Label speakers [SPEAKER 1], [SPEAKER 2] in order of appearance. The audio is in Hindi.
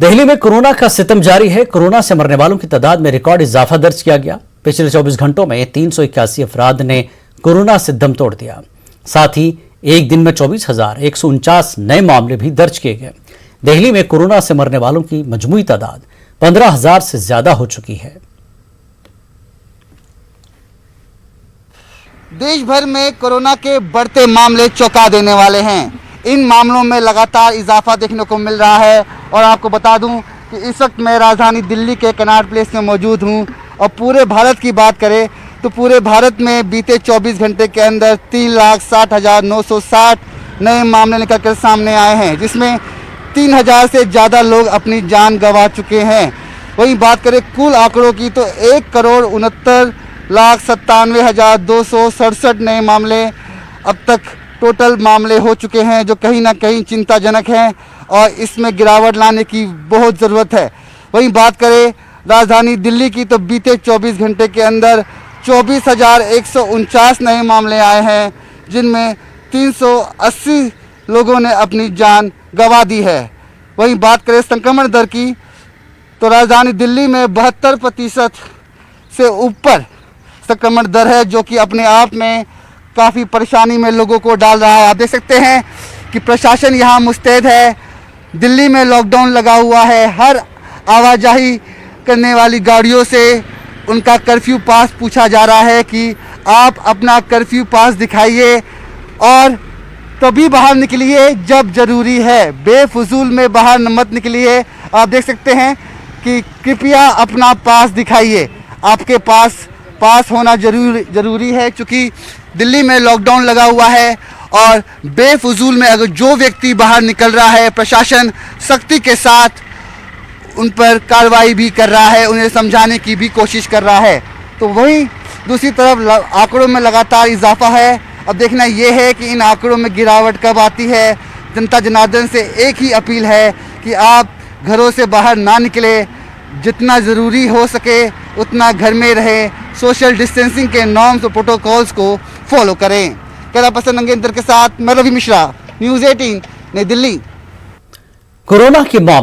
[SPEAKER 1] दिल्ली में कोरोना का सितम जारी है। कोरोना से मरने वालों की तादाद में रिकॉर्ड इजाफा दर्ज किया गया। पिछले 24 घंटों में 381 अफराद ने कोरोना से दम तोड़ दिया। साथ ही एक दिन में 24,149 नए मामले भी दर्ज किए गए। दिल्ली में कोरोना से मरने वालों की मजमूई तादाद 15,000 से ज्यादा हो चुकी है।
[SPEAKER 2] देश भर में कोरोना के बढ़ते मामले चौंका देने वाले हैं। इन मामलों में लगातार इजाफा देखने को मिल रहा है और आपको बता दूं कि इस वक्त मैं राजधानी दिल्ली के कनॉट प्लेस में मौजूद हूं और पूरे भारत की बात करें तो पूरे भारत में बीते 24 घंटे के अंदर 3,60,960 नए मामले निकल कर सामने आए हैं, जिसमें 3,000 से ज़्यादा लोग अपनी जान गंवा चुके हैं। वहीं बात करें कुल आंकड़ों की तो 1,69,97,267 नए मामले अब तक टोटल मामले हो चुके हैं, जो कहीं ना कहीं चिंताजनक हैं और इसमें गिरावट लाने की बहुत ज़रूरत है। वहीं बात करें राजधानी दिल्ली की तो बीते 24 घंटे के अंदर 24,149 नए मामले आए हैं, जिनमें 380 लोगों ने अपनी जान गंवा दी है। वहीं बात करें संक्रमण दर की तो राजधानी दिल्ली में 72% से ऊपर संक्रमण दर है, जो कि अपने आप में काफ़ी परेशानी में लोगों को डाल रहा है। आप देख सकते हैं कि प्रशासन यहाँ मुस्तैद है। दिल्ली में लॉकडाउन लगा हुआ है। हर आवाजाही करने वाली गाड़ियों से उनका कर्फ्यू पास पूछा जा रहा है कि आप अपना कर्फ्यू पास दिखाइए और तभी बाहर निकलिए जब ज़रूरी है, बेफजूल में बाहर मत निकलिए। आप देख सकते हैं कि कृपया अपना पास दिखाइए। आपके पास होना ज़रूरी है, क्योंकि दिल्ली में लॉकडाउन लगा हुआ है और बेफजूल में अगर जो व्यक्ति बाहर निकल रहा है, प्रशासन सख्ती के साथ उन पर कार्रवाई भी कर रहा है, उन्हें समझाने की भी कोशिश कर रहा है। तो वहीं दूसरी तरफ आंकड़ों में लगातार इजाफा है। अब देखना ये है कि इन आंकड़ों में गिरावट कब आती है। जनता जनार्दन से एक ही अपील है कि आप घरों से बाहर ना निकले, जितना ज़रूरी हो सके उतना घर में रहे, सोशल डिस्टेंसिंग के नॉर्म्स और प्रोटोकॉल्स को फॉलो करें। कैमरा पर्सन नंगेंद्र के साथ मैं रवि मिश्रा, न्यूज़ 18 नई दिल्ली।
[SPEAKER 1] कोरोना के मामले